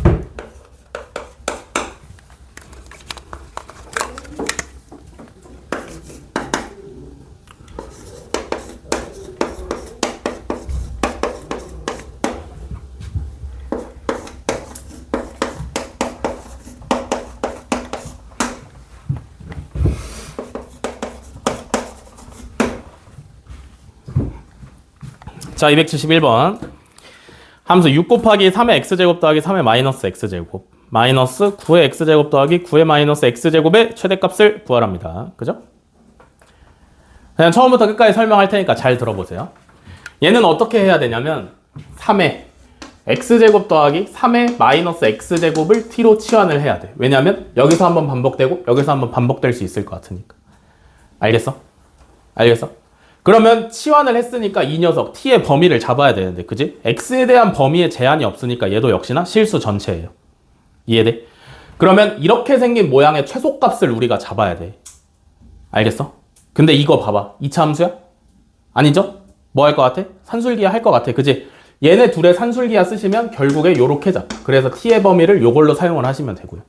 자, 271번 함수 6 곱하기 3의 x제곱 더하기 3의 마이너스 x제곱 마이너스 9의 x제곱 더하기 9의 마이너스 x제곱의 최대값을 구하랍니다. 그죠? 그냥 처음부터 끝까지 설명할 테니까 잘 들어보세요. 얘는 어떻게 해야 되냐면 3의 x제곱 더하기 3의 마이너스 x제곱을 t로 치환을 해야 돼. 왜냐면 여기서 한번 반복되고 여기서 한번 반복될 수 있을 것 같으니까. 알겠어? 알겠어? 그러면 치환을 했으니까 이 녀석 t의 범위를 잡아야 되는데 그지? x에 대한 범위에 제한이 없으니까 얘도 역시나 실수 전체예요. 이해돼? 그러면 이렇게 생긴 모양의 최소값을 우리가 잡아야 돼. 알겠어? 근데 이거 봐봐. 2차 함수야? 아니죠? 뭐 할 것 같아? 산술기하 할 것 같아. 그지? 얘네 둘의 산술기하 쓰시면 결국에 요렇게 잡아. 그래서 t의 범위를 요걸로 사용을 하시면 되고요.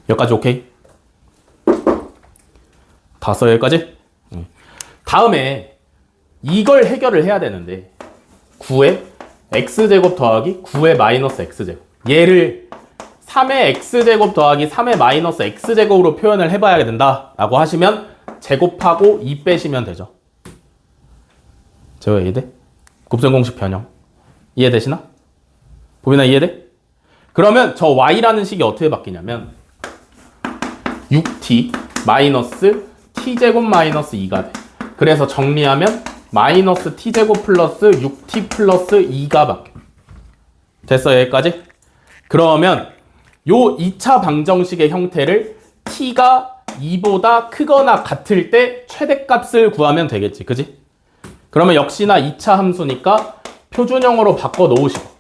여기까지 오케이? 다 써 여기까지? 다음에 이걸 해결을 해야 되는데 9의 x제곱 더하기 9의 마이너스 x제곱 얘를 3의 x제곱 더하기 3의 마이너스 x제곱으로 표현을 해봐야 된다 라고 하시면 제곱하고 2 빼시면 되죠. 제가 이해돼? 곱셈공식 변형 이해되시나? 보이나 이해돼? 그러면 저 y라는 식이 어떻게 바뀌냐면 6t 마이너스 t제곱 마이너스 2가 돼. 그래서 정리하면 마이너스 t제곱 플러스 6t 플러스 2가 바뀌어. 됐어 여기까지? 그러면 요 2차 방정식의 형태를 t가 2보다 크거나 같을 때 최대값을 구하면 되겠지. 그지? 그러면 역시나 2차 함수니까 표준형으로 바꿔 놓으시고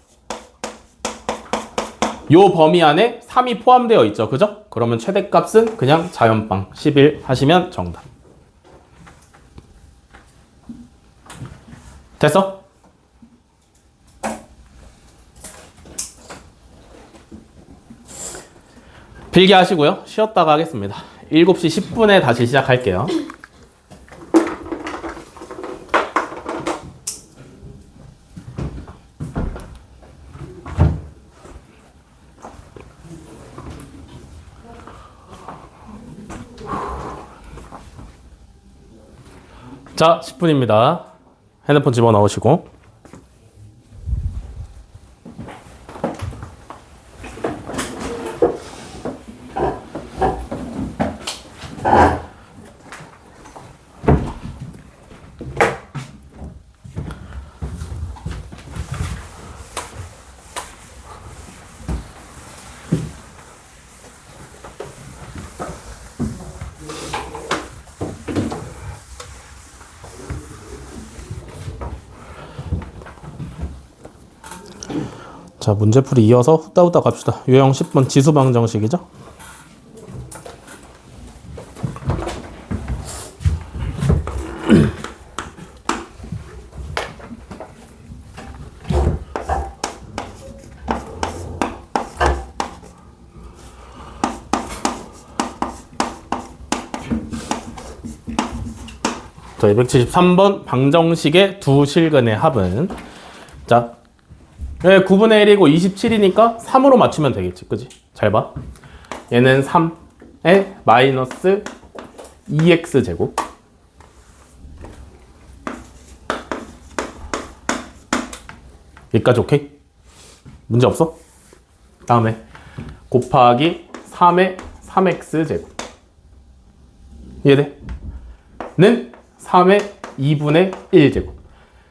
요 범위 안에 3이 포함되어 있죠. 그죠? 그러면 최대값은 그냥 자연빵 11 하시면 정답. 됐어? 필기 하시고요. 쉬었다가 하겠습니다. 7시 10분에 다시 시작할게요. 자, 10분입니다. 핸드폰 집어넣으시고. 자, 문제풀이 이어서 후다후다 갑시다. 유형 10번 지수방정식이죠? 자, 273번 방정식의 두 실근의 합은 자, 9분의 1이고 27이니까 3으로 맞추면 되겠지. 그지? 잘 봐. 얘는 3에 마이너스 2x제곱 여기까지 오케이? 문제 없어? 다음에 곱하기 3의 3x제곱 이해돼? 는 3의 2분의 1제곱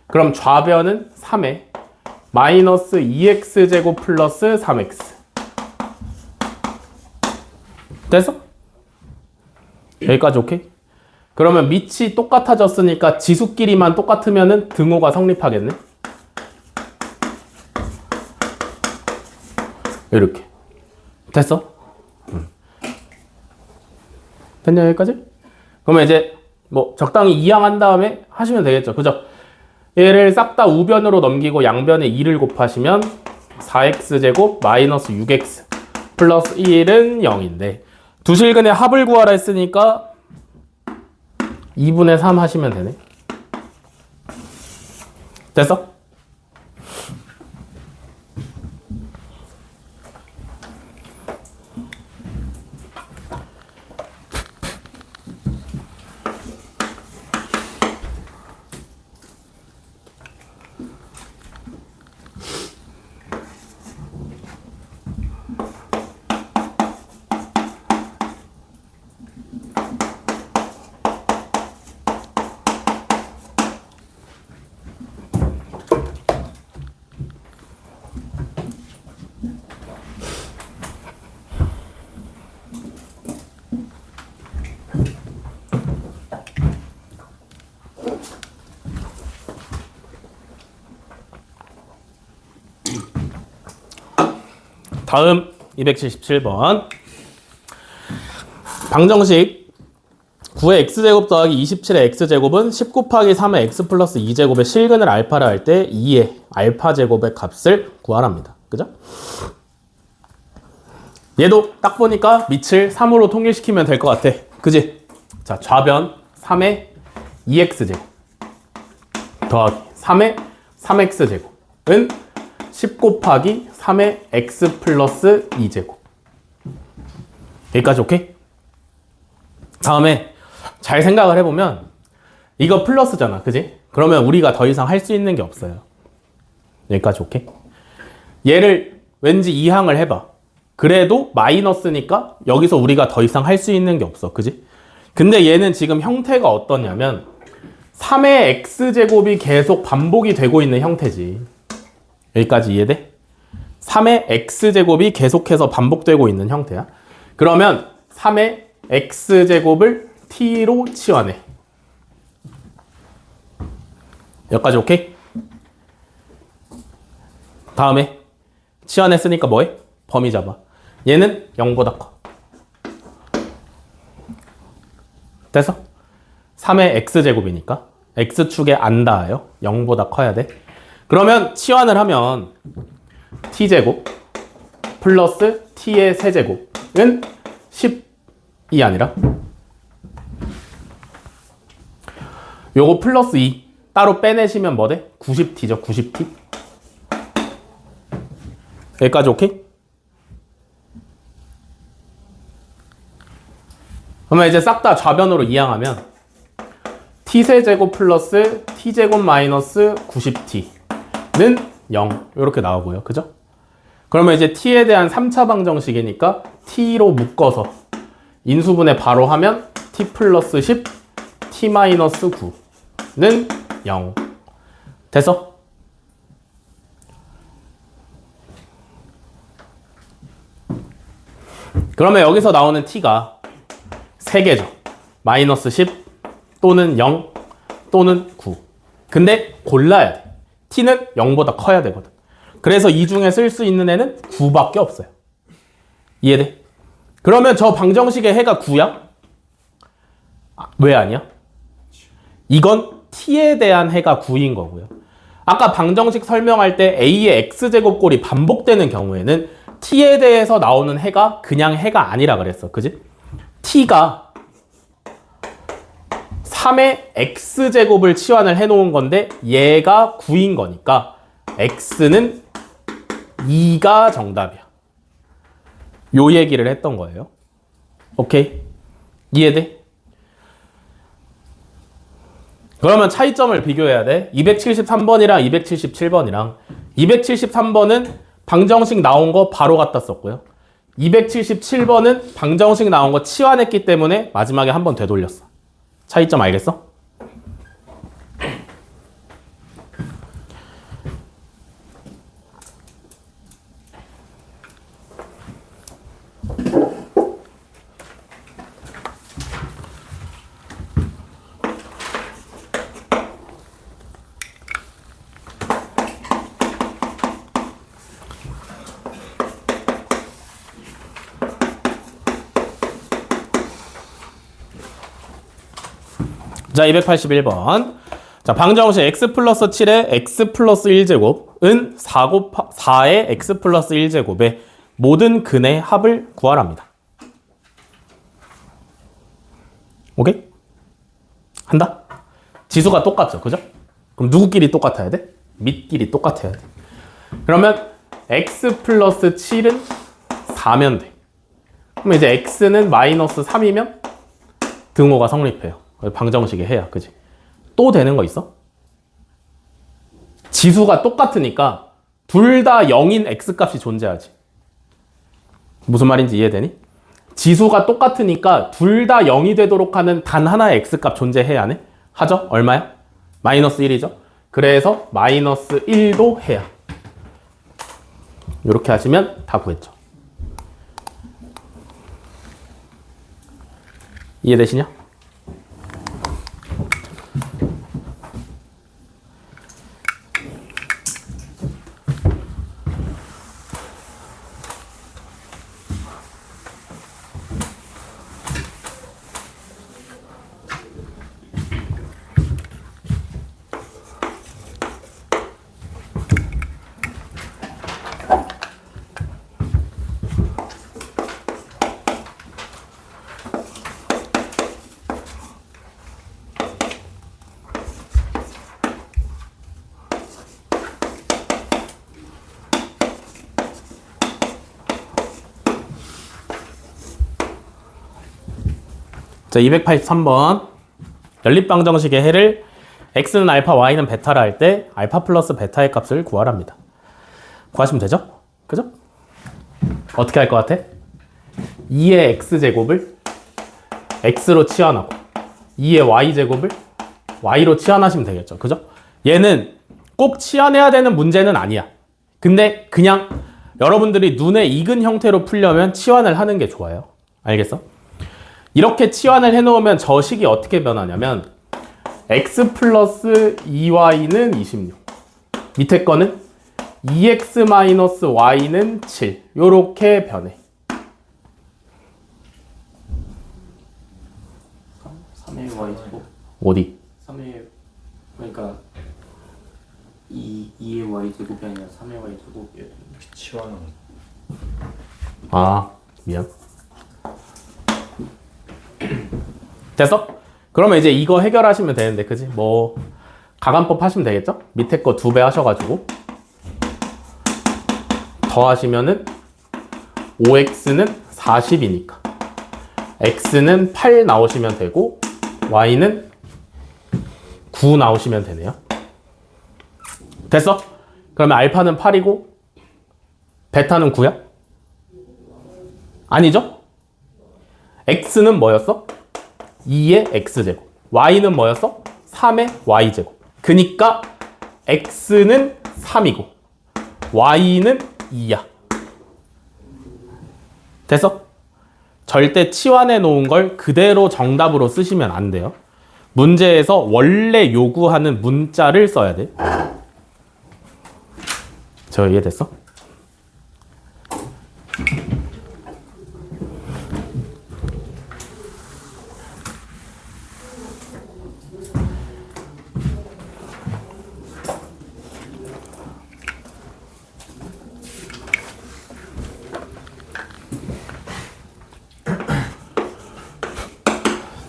그럼 좌변은 3의 마이너스 2x제곱 플러스 3x 됐어? 여기까지 오케이? 그러면 밑이 똑같아졌으니까 지수끼리만 똑같으면은 등호가 성립하겠네? 이렇게 됐어? 됐냐 여기까지? 그러면 이제 뭐 적당히 이항한 다음에 하시면 되겠죠. 그죠? 얘를 싹 다 우변으로 넘기고 양변에 2를 곱하시면 4x제곱 마이너스 6x 플러스 1은 0인데 두 실근의 합을 구하라 했으니까 2분의 3 하시면 되네. 됐어? 다음 277번 방정식 9의 x제곱 더하기 27의 x제곱은 10 곱하기 3의 x 플러스 2제곱의 실근을 알파를 할 때 2의 알파 제곱의 값을 구하랍니다. 그죠? 얘도 딱 보니까 밑을 3으로 통일시키면 될 것 같아. 그지? 자, 좌변 3의 2x제곱 더하기 3의 3x제곱은 10 곱하기 3의 x 플러스 2제곱 여기까지 오케이? 다음에 잘 생각을 해보면 이거 플러스잖아. 그지? 그러면 우리가 더 이상 할 수 있는 게 없어요. 여기까지 오케이? 얘를 왠지 이항을 해봐. 그래도 마이너스니까 여기서 우리가 더 이상 할 수 있는 게 없어. 그지? 근데 얘는 지금 형태가 어떠냐면 3의 x제곱이 계속 반복이 되고 있는 형태지. 여기까지 이해돼? 3의 x제곱이 계속해서 반복되고 있는 형태야. 그러면 3의 x제곱을 t로 치환해. 여기까지 오케이? 다음에 치환했으니까 뭐해? 범위 잡아. 얘는 0보다 커. 됐어? 3의 x제곱이니까 x축에 안 닿아요. 0보다 커야 돼. 그러면 치환을 하면 t제곱 플러스 t의 세제곱은 10이 아니라 요거 플러스 2 따로 빼내시면 뭐 돼? 90t죠. 90t. 여기까지 오케이? 그러면 이제 싹 다 좌변으로 이항하면 t세제곱 플러스 t제곱 마이너스 90t는 0 이렇게 나오고요. 그죠? 그러면 이제 t에 대한 3차 방정식이니까 t로 묶어서 인수분해 바로 하면 t 플러스 10 t 마이너스 9는 0 됐어? 그러면 여기서 나오는 t가 3개죠. 마이너스 10 또는 0 또는 9. 근데 골라야 돼. t는 0보다 커야 되거든. 그래서 이 중에 쓸 수 있는 애는 9밖에 없어요. 이해돼? 그러면 저 방정식의 해가 9야? 왜 아니야? 이건 t에 대한 해가 9인 거고요. 아까 방정식 설명할 때 a의 x제곱꼴이 반복되는 경우에는 t에 대해서 나오는 해가 그냥 해가 아니라 그랬어. 그지? t가 3의 x제곱을 치환을 해놓은 건데 얘가 9인 거니까 x는 2가 정답이야. 요 얘기를 했던 거예요. 오케이? 이해돼? 그러면 차이점을 비교해야 돼. 273번이랑 277번이랑 273번은 방정식 나온 거 바로 갖다 썼고요. 277번은 방정식 나온 거 치환했기 때문에 마지막에 한 번 되돌렸어. 차이점 알겠어? 자, 281번. 자, 방정식 x 플러스 7의 x 플러스 1제곱은 4의 x 플러스 1제곱의 모든 근의 합을 구하랍니다. 오케이? 한다? 지수가 똑같죠, 그죠? 그럼 누구끼리 똑같아야 돼? 밑끼리 똑같아야 돼. 그러면 x 플러스 7은 4면 돼. 그럼 이제 x는 마이너스 3이면 등호가 성립해요. 방정식에 해야, 그지? 또 되는 거 있어? 지수가 똑같으니까 둘 다 0인 x값이 존재하지. 무슨 말인지 이해되니? 지수가 똑같으니까 둘 다 0이 되도록 하는 단 하나의 x값 존재해야 하네? 하죠? 얼마야? 마이너스 1이죠? 그래서 마이너스 1도 해야. 이렇게 하시면 다 구했죠. 이해되시냐? 자, 283번. 연립방정식의 해를 x는 알파, y는 베타라 할 때 알파 플러스 베타의 값을 구하랍니다. 구하시면 되죠? 그죠? 어떻게 할 것 같아? 2의 x제곱을 x로 치환하고 2의 y제곱을 y로 치환하시면 되겠죠. 그죠? 얘는 꼭 치환해야 되는 문제는 아니야. 근데 그냥 여러분들이 눈에 익은 형태로 풀려면 치환을 하는 게 좋아요. 알겠어? 이렇게 치환을 해놓으면 저 식이 어떻게 변하냐면 x 플러스 2y는 26. 밑에 거는 2x 마이너스 y는 7. 요렇게 변해. 3의 y 제곱. 어디? 3의 그러니까 2의 y 제곱이 아니라 3의 y 제곱이에요. 치환은 아, 미안. 됐어? 그러면 이제 이거 해결하시면 되는데, 그지? 뭐 가간법 하시면 되겠죠? 밑에 거 2배 하셔가지고 더하시면은 5x는 40이니까 x는 8 나오시면 되고 y는 9 나오시면 되네요. 됐어? 그러면 알파는 8이고 베타는 9야? 아니죠? x는 뭐였어? 2의 x제곱. y는 뭐였어? 3의 y제곱. 그니까 x는 3이고 y는 2야. 됐어? 절대 치환해 놓은 걸 그대로 정답으로 쓰시면 안 돼요. 문제에서 원래 요구하는 문자를 써야 돼. 저 이해됐어?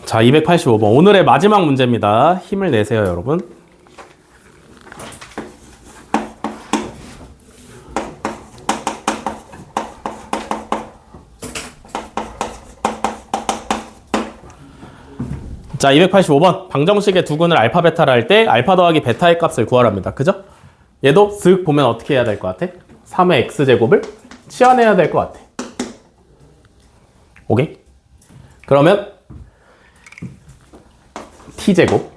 자, 285번. 오늘의 마지막 문제입니다. 힘을 내세요, 여러분. 자, 285번. 방정식의 두근을 알파, 베타를 할 때 알파 더하기 베타의 값을 구하랍니다. 그죠? 얘도 쓱 보면 어떻게 해야 될 것 같아? 3의 x제곱을 치환해야 될 것 같아. 오케이? 그러면 t제곱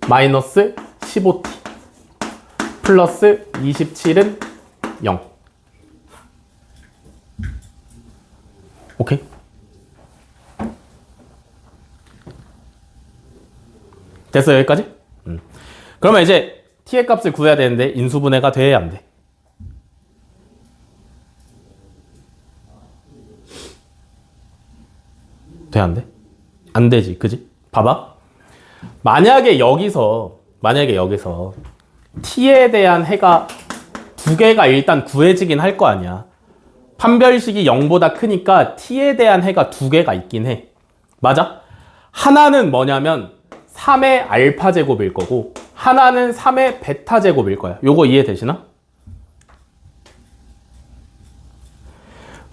마이너스 15t 플러스 27은 0. 오케이? 됐어, 여기까지? 그러면 이제 t의 값을 구해야 되는데 인수분해가 돼야 안 돼? 돼, 안 돼? 안 되지, 그지? 봐봐. 만약에 여기서 t에 대한 해가 두 개가 일단 구해지긴 할 거 아니야. 판별식이 0보다 크니까 t에 대한 해가 두 개가 있긴 해. 맞아? 하나는 뭐냐면 3의 알파 제곱일 거고 하나는 3의 베타 제곱일 거야. 요거 이해되시나?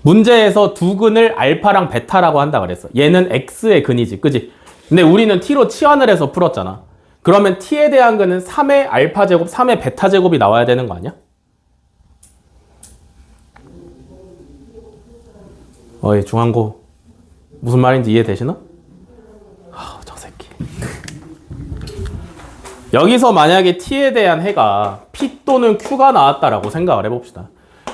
문제에서 두 근을 알파랑 베타라고 한다 그랬어. 얘는 x의 근이지, 그지? 근데 우리는 t로 치환을 해서 풀었잖아. 그러면 t에 대한 근은 3의 알파 제곱, 3의 베타 제곱이 나와야 되는 거 아니야? 어이, 중앙고 무슨 말인지 이해되시나? 저 새끼. 여기서 만약에 t에 대한 해가 p 또는 q가 나왔다라고 생각을 해봅시다.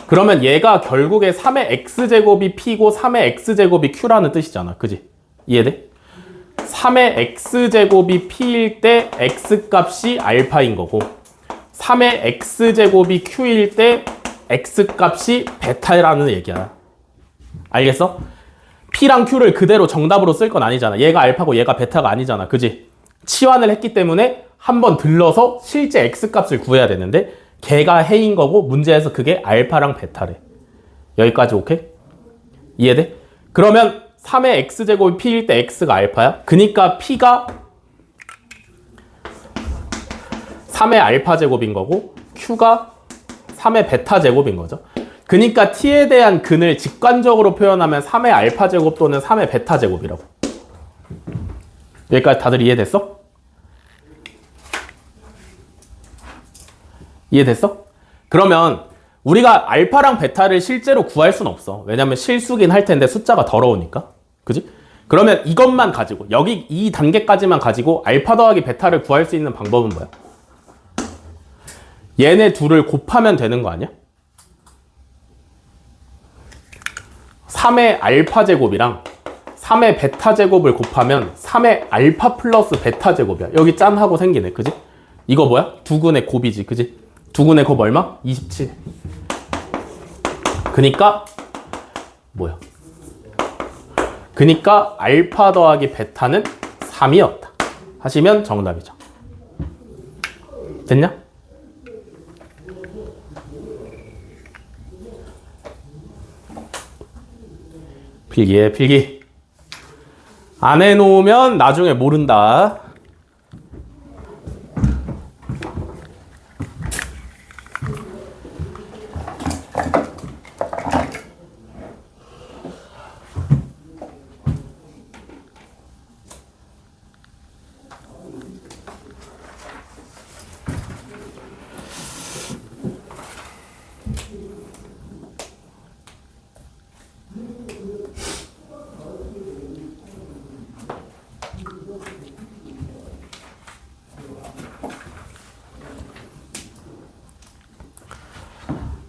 그러면 얘가 결국에 3의 x제곱이 p고 3의 x제곱이 q라는 뜻이잖아. 그지? 이해돼? 3의 x제곱이 p일 때 x값이 알파인 거고 3의 x제곱이 q일 때 x값이 베타라는 얘기야. 알겠어? p랑 q를 그대로 정답으로 쓸 건 아니잖아. 얘가 알파고 얘가 베타가 아니잖아. 그지? 치환을 했기 때문에 한번 들러서 실제 x값을 구해야 되는데 걔가 해인 거고 문제에서 그게 알파랑 베타래. 여기까지 오케이? 이해돼? 그러면 3의 x제곱이 p일 때 x가 알파야? 그니까 p가 3의 알파 제곱인 거고 q가 3의 베타 제곱인 거죠. 그니까 t에 대한 근을 직관적으로 표현하면 3의 알파 제곱 또는 3의 베타 제곱이라고. 여기까지 다들 이해됐어? 이해됐어? 그러면 우리가 알파랑 베타를 실제로 구할 수는 없어. 왜냐면 실수긴 할 텐데 숫자가 더러우니까. 그지? 그러면 이것만 가지고 여기 이 단계까지만 가지고 알파 더하기 베타를 구할 수 있는 방법은 뭐야? 얘네 둘을 곱하면 되는 거 아니야? 3의 알파 제곱이랑 3의 베타 제곱을 곱하면 3의 알파 플러스 베타 제곱이야. 여기 짠 하고 생기네. 그지? 이거 뭐야? 두근의 곱이지. 그지? 두근의 곱 얼마? 27. 그니까 뭐야? 그니까 알파 더하기 베타는 3이었다. 하시면 정답이죠. 됐냐? 필기해, 필기. 안 해놓으면 나중에 모른다.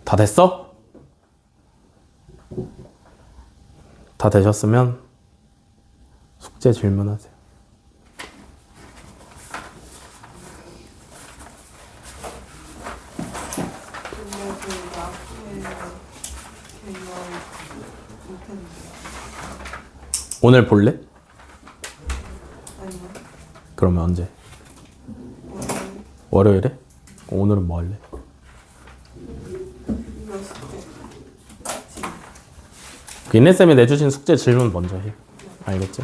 다 됐어? 다 되셨으면 숙제 질문하세요. 근데 그 앞에 개념 못했는데. 오늘 볼래? 아니요. 그러면 언제? 오늘 월요일에? 오늘은 뭐 할래? 이거 숙제. 지금. 그 인내쌤이 내주신 숙제 질문 먼저 해. 알겠지?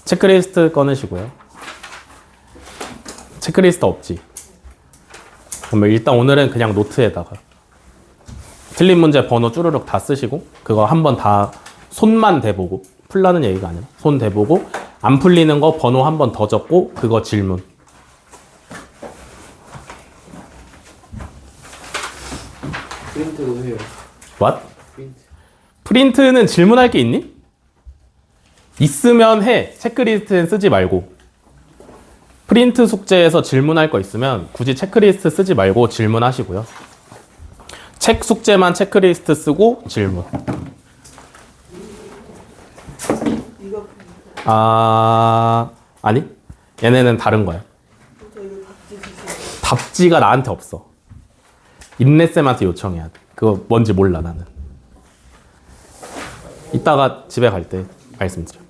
체크리스트 꺼내시고요. 체크리스트 없지? 그러면 일단 오늘은 그냥 노트에다가 틀린 문제 번호 쭈르륵 다 쓰시고 그거 한번 다 손만 대보고 풀라는 얘기가 아니라 손 대보고 안 풀리는 거 번호 한 번 더 적고 그거 질문. 프린트도 해요. What? 프린트. 프린트는 질문할 게 있니? 있으면 해. 체크리스트는 쓰지 말고. 프린트 숙제에서 질문할 거 있으면 굳이 체크리스트 쓰지 말고 질문하시고요. 책 숙제만 체크리스트 쓰고 질문. 이거 아니. 얘네는 다른 거야. 저 이거 답지 주세요. 답지가 나한테 없어. 인내쌤한테 요청해야 돼. 그거 뭔지 몰라 나는. 이따가 집에 갈 때 말씀드려.